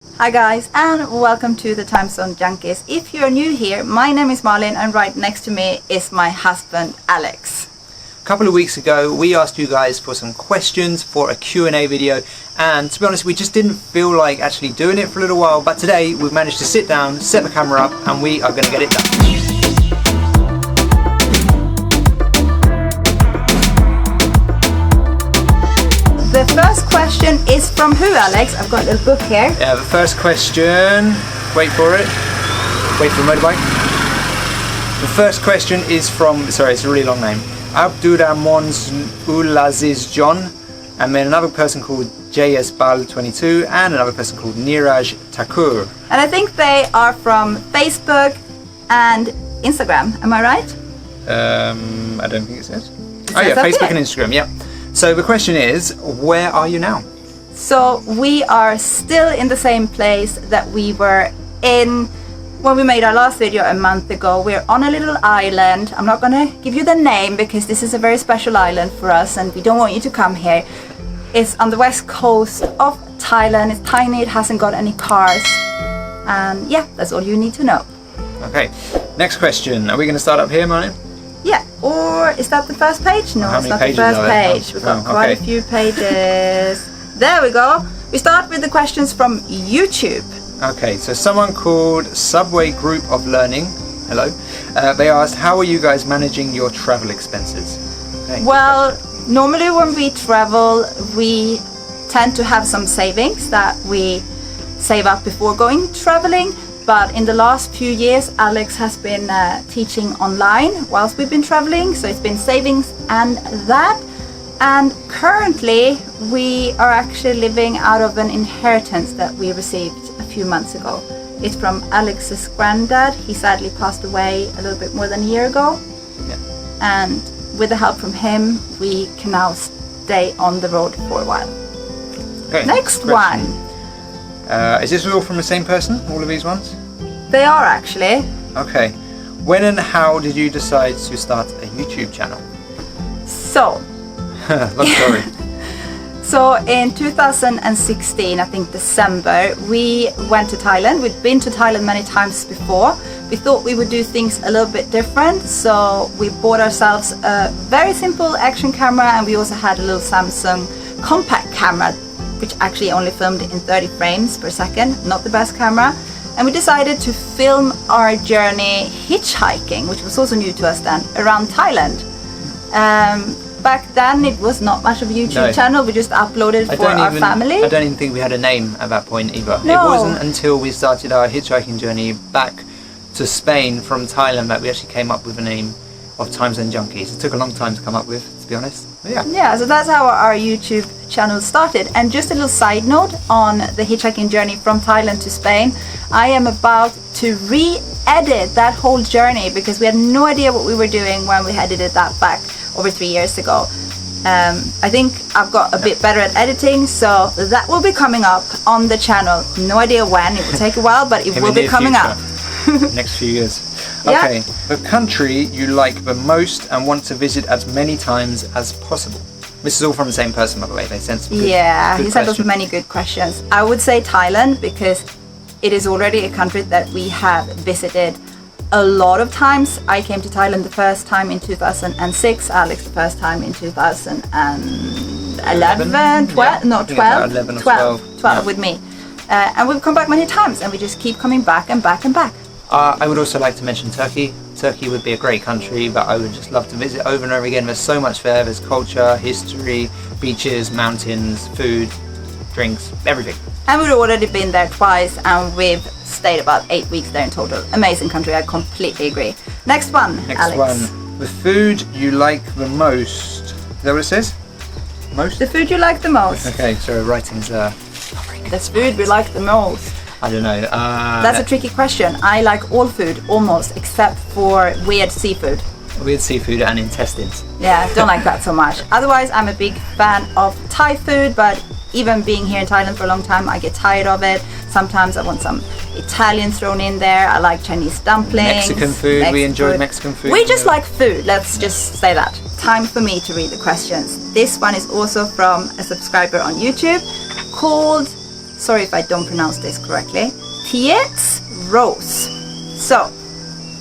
Hi guys, and welcome to the Time Zone Junkies. If you're new here, my name is Malin, and right next to me is my husband Alex. A couple of weeks ago we asked you guys for some questions for a Q&A video, and to be honest we just didn't feel like actually doing it for a little while, but today we've managed to sit down, set the camera up, and we are going to get it done. The first question is from who, Alex? I've got a little book here. Yeah, the first question, wait for it, wait for the motorbike. The first question is from, sorry it's a really long name, Abdurrahman Ulaziz John, and then another person called JS Bal 22, and another person called Niraj Thakur. And I think they are from Facebook and Instagram, am I right? I don't think it says. Oh yeah, Facebook and Instagram, yeah. So the question is, where are you now? So we are still in the same place that we were in when we made our last video a month ago. We're on a little island. I'm not going to give you the name because this is a very special island for us and we don't want you to come here. It's on the west coast of Thailand. It's tiny, it hasn't got any cars. And yeah, that's all you need to know. Okay, next question. Are we going to start up here, Martin? Yeah, or is that the first page? No, it's not the first page. We've got quite a few pages. There we go. We start with the questions from YouTube. Okay, so someone called Subway Group of Learning, hello, they asked, how are you guys managing your travel expenses? Okay, well, normally when we travel, we tend to have some savings that we save up before going traveling. But in the last few years, Alex has been teaching online whilst we've been traveling. So it's been savings and that. And currently, we are actually living out of an inheritance that we received a few months ago. It's from Alex's granddad. He sadly passed away a little bit more than a year ago. Yeah. And with the help from him, we can now stay on the road for a while. Okay, next one. Is this all from the same person, all of these ones? They are actually. Okay. When and how did you decide to start a YouTube channel? So. Long story. So in 2016, I think December, we went to Thailand. We'd been to Thailand many times before. We thought we would do things a little bit different. So we bought ourselves a very simple action camera, and we also had a little Samsung compact camera, which actually only filmed in 30 frames per second, not the best camera. And we decided to film our journey hitchhiking, which was also new to us then, around Thailand. Back then it was not much of a YouTube channel, we just uploaded for our family. I don't even think we had a name at that point either. No. It wasn't until we started our hitchhiking journey back to Spain from Thailand that we actually came up with the name of Time Zone Junkies. It took a long time to come up with, to be honest. But yeah. Yeah, so that's how our YouTube channel started. And just a little side note on the hitchhiking journey from Thailand to Spain, I am about to re-edit that whole journey because we had no idea what we were doing when we edited that back over 3 years ago. I think I've got a bit better at editing, so that will be coming up on the channel. No idea when, it will take a while, but it will be coming up. Next few years. Yeah. Okay, the country you like the most and want to visit as many times as possible. This is all from the same person, by the way. They sent some good he sent us many good questions. I would say Thailand because it is already a country that we have visited a lot of times. I came to Thailand the first time in 2006, Alex the first time in 2011, 12, no 12, 11 or 12 with me. And we've come back many times and we just keep coming back and back and back. I would also like to mention Turkey. Turkey would be a great country, but I would just love to visit over and over again. There's so much there. There's culture, history, beaches, mountains, food, drinks, everything. And we've already been there twice and we've stayed about 8 weeks there in total. Amazing country, I completely agree. Next one, Next Alex. one. The food you like the most. Is that what it says? Most? The food you like the most. Okay, so writing's The food we like the most. I don't know. That's a tricky question. I like all food, almost, except for weird seafood. Weird seafood and intestines. Yeah, don't like that so much. Otherwise, I'm a big fan of Thai food, but even being here in Thailand for a long time, I get tired of it. Sometimes I want some Italian thrown in there. I like Chinese dumplings. Mexican food. We enjoy Mexican food. We just like food. Let's just say that. Time for me to read the questions. This one is also from a subscriber on YouTube called Sorry if I don't pronounce this correctly. Tietz Rose. So,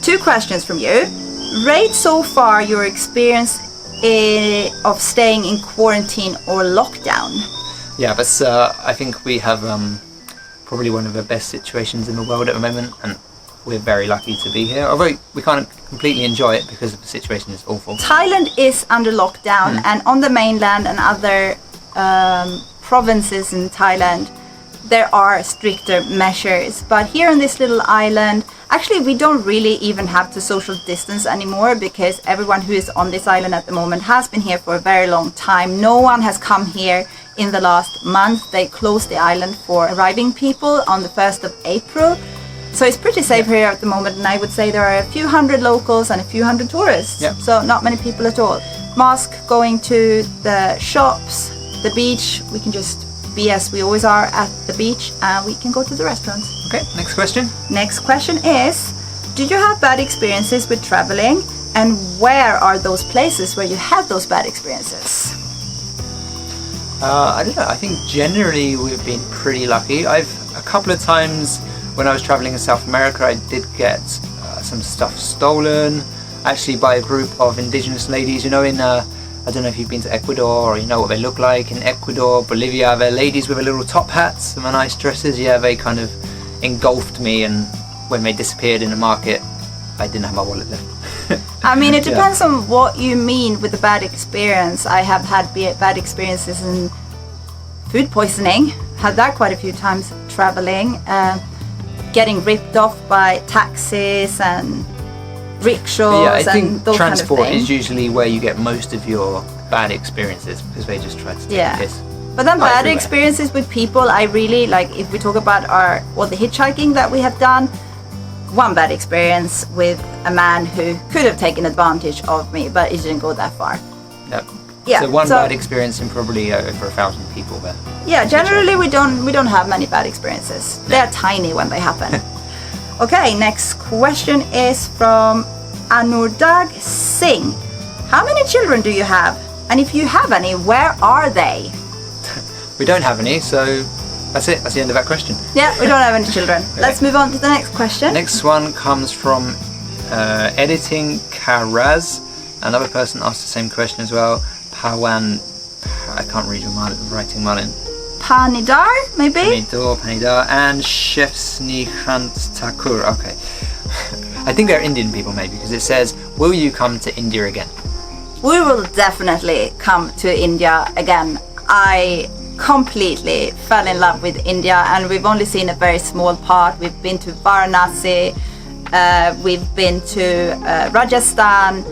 2 questions from you. Rate so far your experience of staying in quarantine or lockdown. Yeah, but I think we have probably one of the best situations in the world at the moment, and we're very lucky to be here. Although we can't completely enjoy it because the situation is awful. Thailand is under lockdown, and on the mainland and other provinces in Thailand, there are stricter measures. But here on this little island, actually we don't really even have to social distance anymore, because everyone who is on this island at the moment has been here for a very long time. No one has come here in the last month. They closed the island for arriving people on the 1st of April. So it's pretty safe here at the moment, and I would say there are a few hundred locals and a few hundred tourists. Yeah. So not many people at all. Mask going to the shops, the beach, we can just be as we always are at the beach, and we can go to the restaurants. Okay, next question. Next question is, do you have bad experiences with traveling, and where are those places where you had those bad experiences? I don't know, I think generally we've been pretty lucky. A couple of times when I was traveling in South America, I did get some stuff stolen, actually by a group of indigenous ladies, you know, I don't know if you've been to Ecuador or you know what they look like. In Ecuador, Bolivia, they're ladies with a little top hats and the nice dresses. Yeah, they kind of engulfed me, and when they disappeared in the market, I didn't have my wallet left. I mean, it depends on what you mean with a bad experience. I have had bad experiences in food poisoning. Had that quite a few times traveling. Getting ripped off by taxis and rickshaws. Yeah, I think and those transport kind of is usually where you get most of your bad experiences, because they just try to take a piss. But then bad everywhere. experiences with people, I really like, if we talk about the hitchhiking that we have done, one bad experience with a man who could have taken advantage of me, but it didn't go that far. No. Yeah, So one bad experience in probably over 1,000 people there. Yeah, generally we don't have many bad experiences. They're tiny when they happen. Okay, next question is from Anurdag Singh. How many children do you have? And if you have any, where are they? We don't have any, so that's it. That's the end of that question. Yeah, we don't have any children. Let's move on to the next question. Next one comes from Editing Karaz. Another person asked the same question as well. Pawan, I can't read your writing, Malin. Panidar, maybe? Panidar, and Shefsnikhant Thakur. Okay. I think they're Indian people maybe, because it says, will you come to India again? We will definitely come to India again. I completely fell in love with India, and we've only seen a very small part. We've been to Varanasi, we've been to Rajasthan,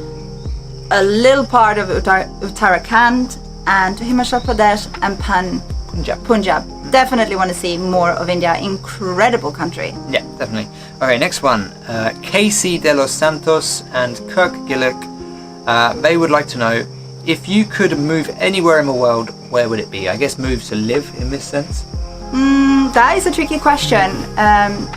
a little part of Uttarakhand, and to Himachal Pradesh and Punjab. Definitely want to see more of India. Incredible country. Yeah, definitely. Okay, next one. Casey De Los Santos and Kirk Gillick. They would like to know, if you could move anywhere in the world, where would it be? I guess move to live in this sense. That is a tricky question.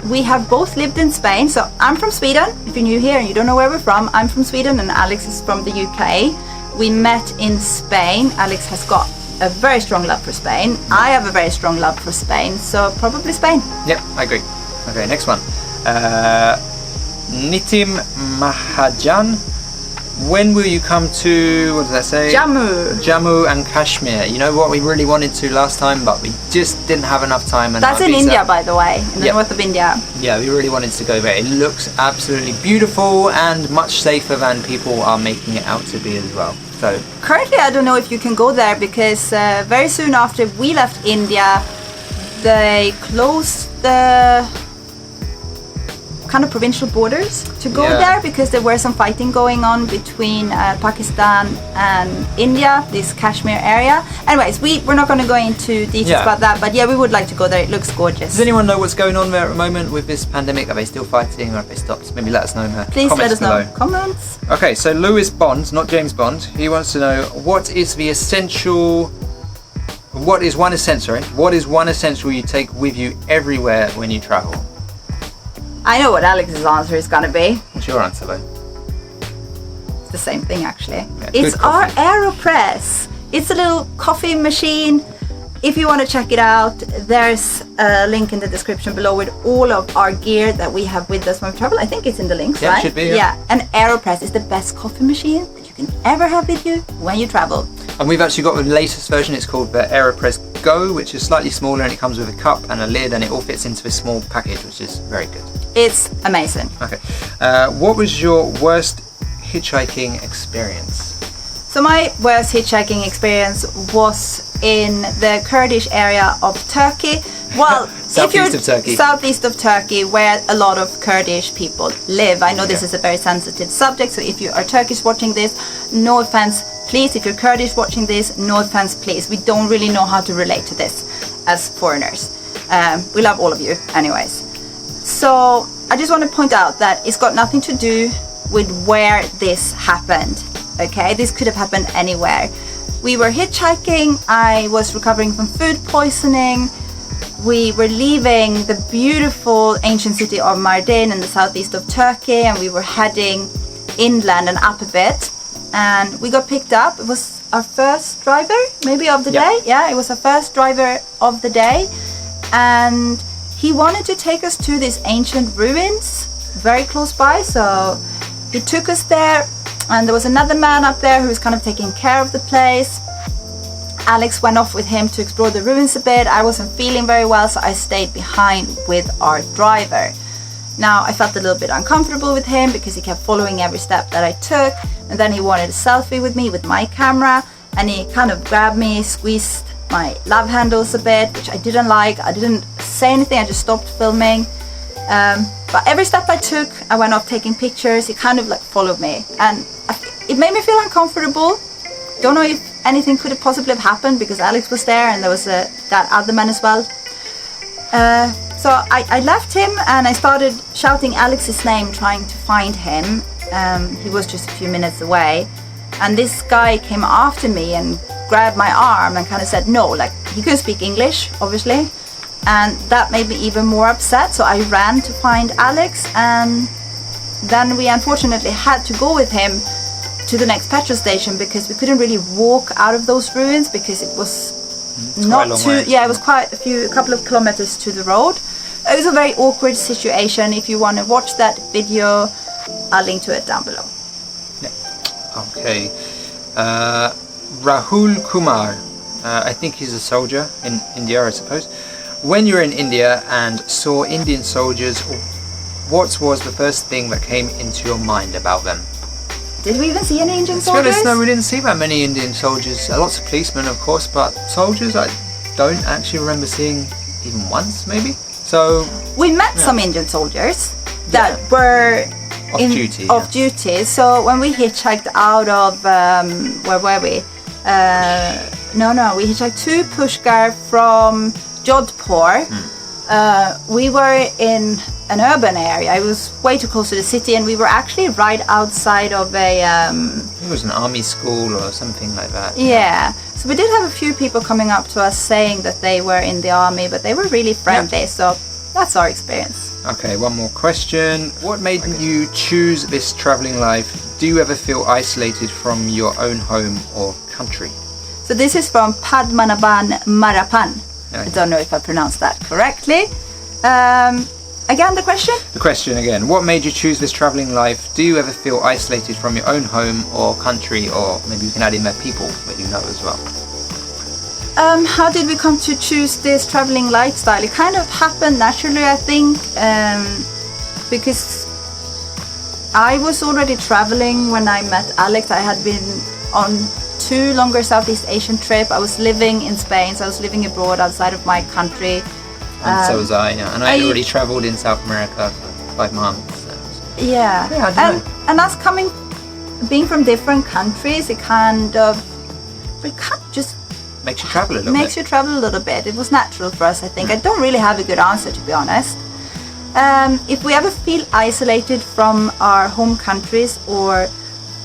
We have both lived in Spain. So I'm from Sweden. If you're new here and you don't know where we're from, I'm from Sweden and Alex is from the UK. We met in Spain. Alex has got a very strong love for Spain. I have a very strong love for Spain, so probably Spain. Yep, I agree. Okay, next one. Nitim Mahajan. When will you come to, what did I say? Jammu and Kashmir. You know what we really wanted to last time, but we just didn't have enough time. And that's in India, by the way, in the north of India. Yeah, we really wanted to go there. It looks absolutely beautiful and much safer than people are making it out to be as well. So currently, I don't know if you can go there, because very soon after we left India, they closed the kind of provincial borders to go there, because there were some fighting going on between Pakistan and India, this Kashmir area. Anyways, we're not going to go into details about that, but yeah, we would like to go there. It looks gorgeous. Does anyone know what's going on there at the moment with this pandemic? Are they still fighting, or have they stopped? Maybe let us know in the Please comments let us below. know. Comments. Okay, so Lewis Bond, not James Bond, he wants to know, what is one essential you take with you everywhere when you travel? I know what Alex's answer is going to be. What's your answer though? It's the same thing actually. Yeah, it's our AeroPress. It's a little coffee machine if you want to check it out, there's a link in the description below with all of our gear that we have with us when we travel. I think it's in the links, Yeah, right? it should be, yeah. And AeroPress is the best coffee machine that you can ever have with you when you travel. And we've actually got the latest version. It's called the AeroPress Go, which is slightly smaller, and it comes with a cup and a lid, and it all fits into a small package, which is very good. It's amazing. Okay. What was your worst hitchhiking experience? So my worst hitchhiking experience was in the Kurdish area of Turkey. Well, Southeast of Turkey. Southeast of Turkey, where a lot of Kurdish people live. I know this is a very sensitive subject, so if you are Turkish watching this, no offense, please. If you're Kurdish watching this, no offense, please. We don't really know how to relate to this as foreigners. We love all of you anyways. So I just want to point out that it's got nothing to do with where this happened. Okay, this could have happened anywhere. We were hitchhiking. I was recovering from food poisoning. We were leaving the beautiful ancient city of Mardin in the southeast of Turkey, and we were heading inland and up a bit. And we got picked up. It was our first driver, maybe of the day. Yeah, it was our first driver of the day. And he wanted to take us to these ancient ruins very close by. So he took us there. And there was another man up there who was kind of taking care of the place. Alex went off with him to explore the ruins a bit. I wasn't feeling very well, so I stayed behind with our driver. Now, I felt a little bit uncomfortable with him because he kept following every step that I took. And then he wanted a selfie with me with my camera. And he kind of grabbed me, squeezed my love handles a bit, which I didn't like. I didn't say anything, I just stopped filming. But every step I took, I went off taking pictures. He kind of like followed me, and it made me feel uncomfortable. Don't know if anything could have possibly have happened because Alex was there and there was that other man as well. So I left him and I started shouting Alex's name, trying to find him. He was just a few minutes away, and this guy came after me and grabbed my arm and kind of said no. Like, he couldn't speak English, obviously. And that made me even more upset, so I ran to find Alex, and then we unfortunately had to go with him to the next petrol station because we couldn't really walk out of those ruins because it was not too, it was quite a couple of kilometers to the road. It was a very awkward situation. If you want to watch that video, I'll link to it down below. Yeah. Okay. Rahul Kumar, I think he's a soldier in India, I suppose. When you were in India and saw Indian soldiers, what was the first thing that came into your mind about them? Did we even see any Indian To be honest, soldiers? no, we didn't see that many Indian soldiers. Lots of policemen, of course, but soldiers I don't actually remember seeing even once, maybe. So we met some Indian soldiers that were off duty. So when we hitchhiked out of where were we? We hitchhiked to Pushkar from Jodhpur. We were in an urban area. It was way too close to the city, and we were actually right outside of a it was an army school or something like that. Yeah. So we did have a few people coming up to us saying that they were in the army, but they were really friendly. So that's our experience. Okay, one more question. What made you choose this traveling life? Do you ever feel isolated from your own home or country? So this is from Padmanaban Marapan. Okay. I don't know if I pronounced that correctly. Again, the question? The question again. What made you choose this traveling life? Do you ever feel isolated from your own home or country, or maybe you can add in there people that you know as well? How did we come to choose this traveling lifestyle? It kind of happened naturally, I think, because I was already traveling when I met Alex. I had been on 2 longer Southeast Asian trips. I was living in Spain, so I was living abroad outside of my country. And so was I, yeah. And I already travelled in South America for 5 months. Yeah, I don't know. And us being from different countries, it kind of just makes you travel a little makes bit. you travel a little bit. It was natural for us, I think. I don't really have a good answer, to be honest. If we ever feel isolated from our home countries or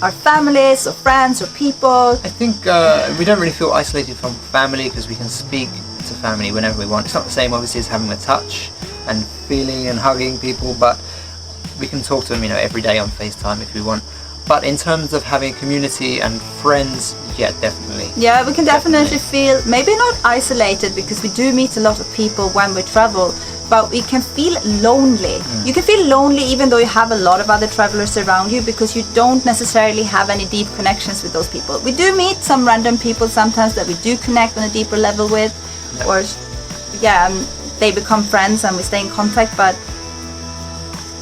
our families or friends or people, I think we don't really feel isolated from family because we can speak to family whenever we want. It's not the same, obviously, as having a touch and feeling and hugging people, but we can talk to them, every day on FaceTime if we want. But in terms of having a community and friends, yeah, definitely. Yeah, we can definitely feel, maybe not isolated, because we do meet a lot of people when we travel, but we can feel lonely. You can feel lonely even though you have a lot of other travelers around you, because you don't necessarily have any deep connections with those people. We do meet some random people sometimes that we do connect on a deeper level with, or they become friends and we stay in contact, but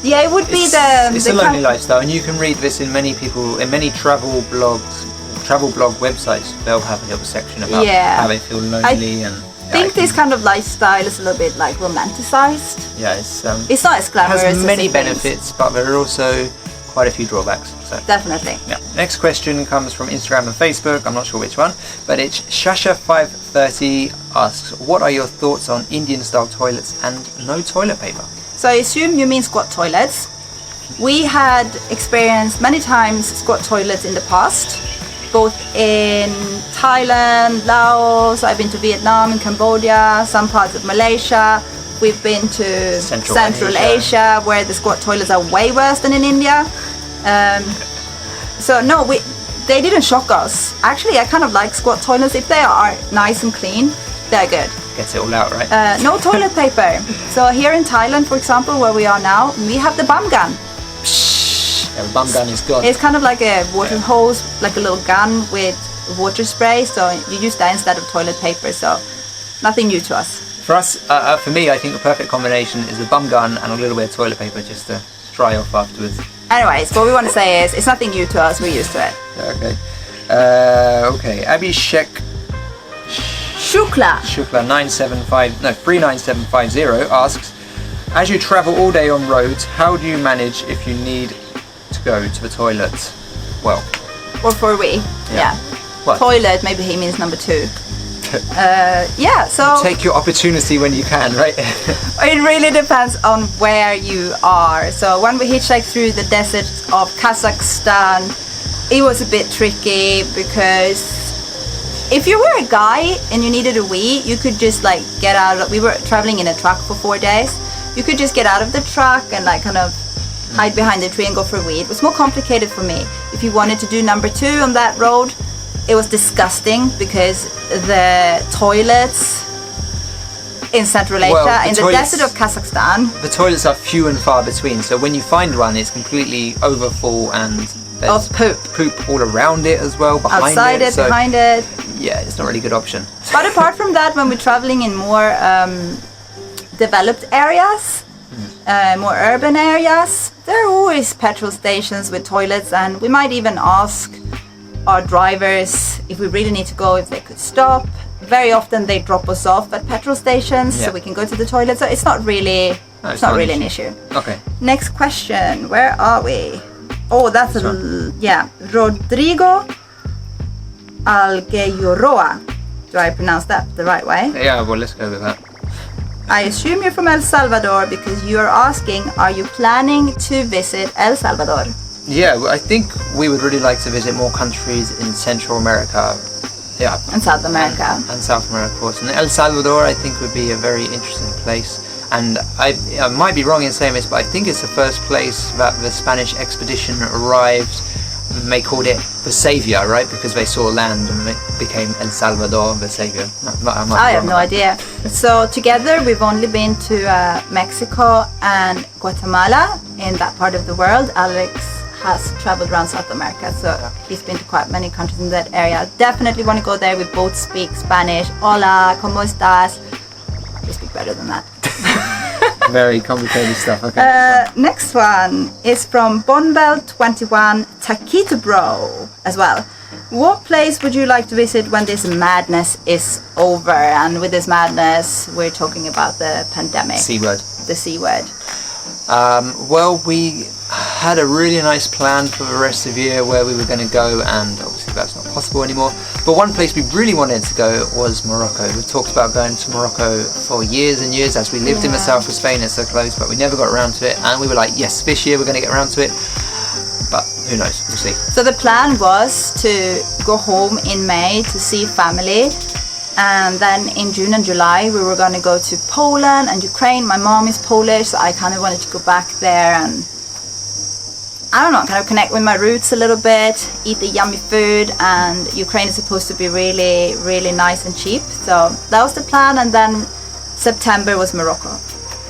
yeah, it would be it's a lonely lifestyle, and you can read this in many travel blog websites. They'll have a little section about how they feel lonely. I think this kind of lifestyle is a little bit like romanticized. Yeah, it's not as glamorous. It has many benefits, but there are also quite a few drawbacks. So. Definitely. Yeah. Next question comes from Instagram and Facebook. I'm not sure which one, but it's Shasha530 asks, "What are your thoughts on Indian-style toilets and no toilet paper?" So I assume you mean squat toilets. We had experienced many times squat toilets in the past, both in Thailand, Laos. I've been to Vietnam and Cambodia, some parts of Malaysia. We've been to Central Asia, where the squat toilets are way worse than in India. So no, they didn't shock us. Actually, I kind of like squat toilets. If they are nice and clean, they're good. Gets it all out, right? No toilet paper. So here in Thailand, for example, where we are now, we have the bum gun. Yeah, the bum gun is gone. It's kind of like a water hose, like a little gun with water spray. So you use that instead of toilet paper. So nothing new to us. For us, for me, I think the perfect combination is the bum gun and a little bit of toilet paper just to dry off afterwards. Anyways, what we want to say is it's nothing new to us. We're used to it. Okay. Okay. Abhishek Shukla 3950 asks, "As you travel all day on roads, how do you manage if you need to go to the toilet?" Well. Or for we. Yeah. What? Toilet, maybe he means number 2. So take your opportunity when you can, right? It really depends on where you are. So when we hitchhiked through the desert of Kazakhstan, it was a bit tricky, because if you were a guy and you needed a wee, you could just like get out. We were traveling in a truck for 4 days. You could just get out of the truck and like kind of hide behind the tree and go for a wee. It was more complicated for me. If you wanted to do number 2 on that road, it was disgusting, because the toilets in Central Asia, in the desert of Kazakhstan, the toilets are few and far between. So when you find one, it's completely overfull and there's poop all around it as well, behind it. Behind it. Yeah, it's not really a good option. But apart from that, when we're traveling in more developed areas, more urban areas, there are always petrol stations with toilets, and we might even ask our drivers if we really need to go, if they could stop. Very often they drop us off at petrol stations so we can go to the toilet. So it's not really an issue. Okay. Next question. Where are we? Oh, that's Rodrigo Algueyoroa. Do I pronounce that the right way? Yeah, well, let's go with that. I assume you're from El Salvador, because you're asking, are you planning to visit El Salvador? Yeah, I think we would really like to visit more countries in Central America. Yeah. And South America. And South America, of course. And El Salvador, I think, would be a very interesting place. And I might be wrong in saying this, but I think it's the first place that the Spanish expedition arrived. They called it the Savior, right? Because they saw land and it became El Salvador, the Savior. I have no idea. So together we've only been to Mexico and Guatemala. In that part of the world, Alex has traveled around South America, so he's been to quite many countries in that area. Definitely want to go there. We both speak Spanish. Hola, ¿cómo estás? We speak better than that. Very complicated stuff. Okay. Next one is from Bonbell21 Taquito Bro as well. What place would you like to visit when this madness is over? And with this madness, we're talking about the pandemic. C word. The C word. Well, we had a really nice plan for the rest of the year where we were going to go, and obviously that's not possible anymore. But one place we really wanted to go was Morocco. We've talked about going to Morocco for years and years as we lived in the south of Spain. It's so close, but we never got around to it. And we were like, yes, this year we're going to get around to it. But who knows? We'll see. So the plan was to go home in May to see family. And then in June and July we were going to go to Poland and Ukraine. My mom is Polish, so I kind of wanted to go back there and I don't know, kind of connect with my roots a little bit, eat the yummy food, and Ukraine is supposed to be really, really nice and cheap. So that was the plan, and then September was Morocco.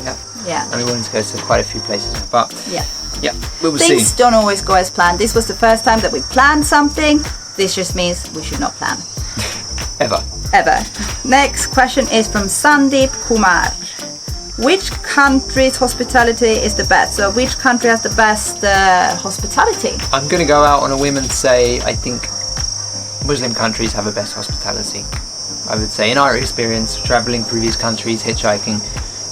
Yeah. Yeah. And we wanted to go to quite a few places, but Yeah. yeah, we will see. Things don't always go as planned. This was the first time that we planned something. This just means we should not plan. Ever. Next question is from Sandeep Kumar. Which country's hospitality is the best? So which country has the best hospitality? I'm going to go out on a whim and say I think Muslim countries have the best hospitality. I would say in our experience, traveling through these countries, hitchhiking,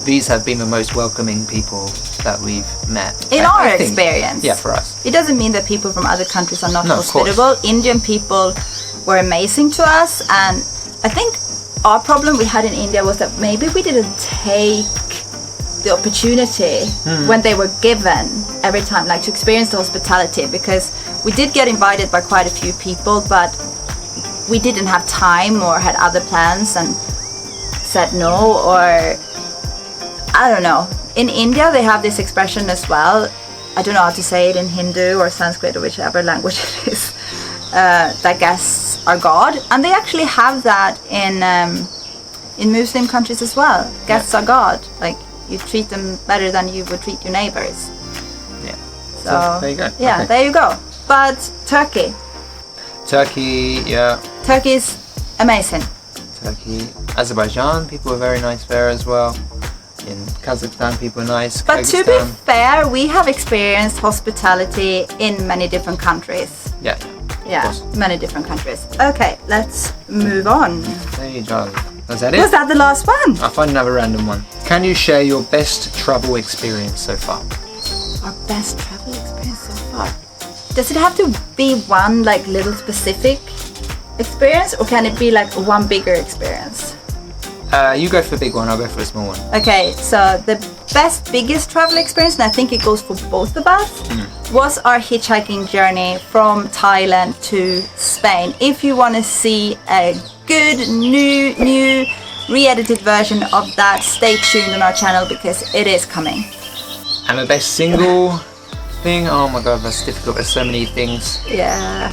these have been the most welcoming people that we've met. In I our think. experience. Yeah, for us. It doesn't mean that people from other countries are not No, of course. hospitable. Indian people were amazing to us, and I think our problem we had in India was that maybe we didn't take the opportunity when they were given every time, like to experience the hospitality, because we did get invited by quite a few people, but we didn't have time or had other plans and said no, or I don't know. In India they have this expression as well, I don't know how to say it in Hindu or Sanskrit or whichever language it is, that guests are God, and they actually have that in Muslim countries as well. Guests are God, like you treat them better than you would treat your neighbors. Yeah. So there you go. Yeah, Okay. there you go. But Turkey Yeah. is amazing. Turkey, Azerbaijan, people are very nice there as well. In Kazakhstan, people are nice. But to be Kyrgyzstan. fair, we have experienced hospitality in many different countries. Yeah. Yeah, course. many different countries. Okay, let's move on. There you go. Was that it? Was that the last one? I'll find another random one. Can you share your best travel experience so far? Our best travel experience so far. Does it have to be one like little specific experience, or can it be like one bigger experience? You go for the big one, I'll go for a small one. Okay, so the biggest travel experience, and I think it goes for both of us, was our hitchhiking journey from Thailand to Spain. If you want to see a good new re-edited version of that, stay tuned on our channel because it is coming. And the best single thing? Oh my god, that's difficult. There's so many things. Yeah.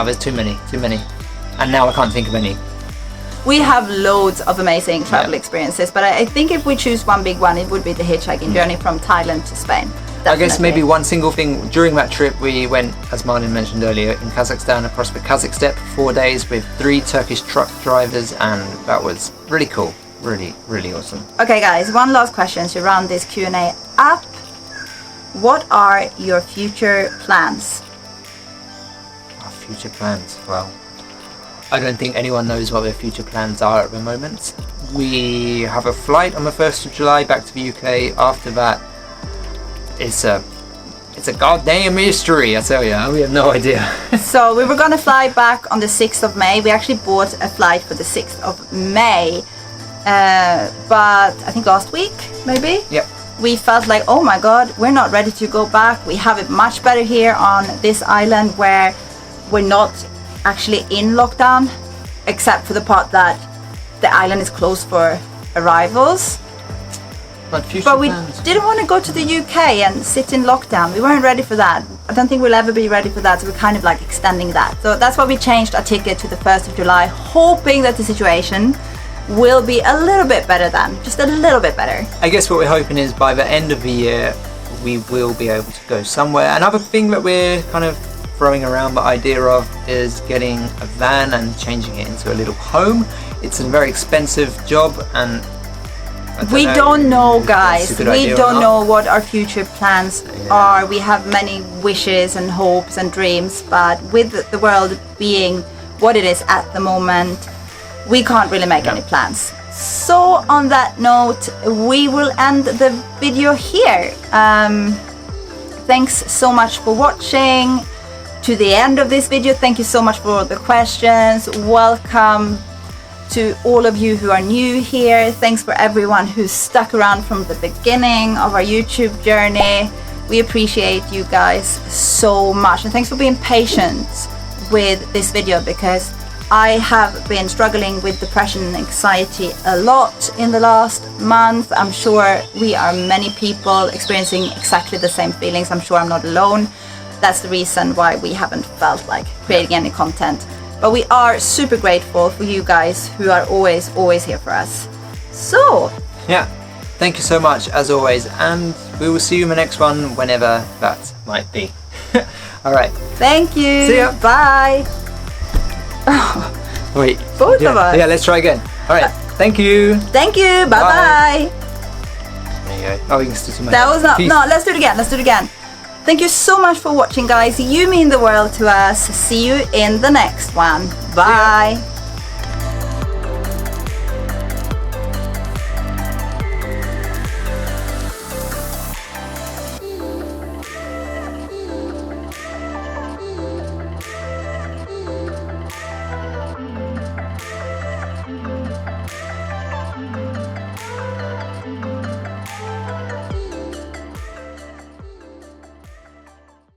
There's too many. And now I can't think of any. We have loads of amazing travel Yeah. experiences, but I think if we choose one big one, it would be the hitchhiking journey from Thailand to Spain. I guess maybe Definitely. one single thing. During that trip we went, as Martin mentioned earlier, in Kazakhstan across the Kazakh steppe for 4 days with 3 Turkish truck drivers, and that was really cool. Really awesome. Okay guys, one last question to round this Q&A up. What are your future plans? Our future plans, well, I don't think anyone knows what their future plans are at the moment. We have a flight on the 1st of July back to the UK. After that, it's a goddamn mystery, I tell you. We have no idea. So we were gonna fly back on the 6th of May. We actually bought a flight for the 6th of May. But I think last week, maybe? Yep. We felt like, oh my god, we're not ready to go back. We have it much better here on this island where we're not actually in lockdown, except for the part that the island is closed for arrivals. But future But we plans. didn't want to go to the UK and sit in lockdown. We weren't ready for that. I don't think we'll ever be ready for that, so we're kind of like extending that. So that's why we changed our ticket to the 1st of July, hoping that the situation will be a little bit better then. Just a little bit better. I guess what we're hoping is by the end of the year we will be able to go somewhere. Another thing that we're kind of throwing around the idea of is getting a van and changing it into a little home. It's a very expensive job, and We don't know, if that's guys. a good We idea or don't not. know what our future plans are. We have many wishes and hopes and dreams, but with the world being what it is at the moment, we can't really make any plans. So on that note, we will end the video here. Thanks so much for watching to the end of this video. Thank you so much for the questions. Welcome to all of you who are new here. Thanks for everyone who's stuck around from the beginning of our YouTube journey. We appreciate you guys so much, and thanks for being patient with this video, because I have been struggling with depression and anxiety a lot in the last month. I'm sure we are many people experiencing exactly the same feelings. I'm sure I'm not alone. That's the reason why we haven't felt like creating any content. But we are super grateful for you guys who are always here for us. So, yeah, thank you so much as always, and we will see you in the next one whenever that might be. All right. Thank you. See ya. Bye. Wait. Both of us. Yeah, let's try again. All right. Thank you. Thank you. Bye bye. There you go. Oh, you can still see my That was not. Peace. No, let's do it again. Let's do it again. Thank you so much for watching, guys. You mean the world to us. See you in the next one. Bye.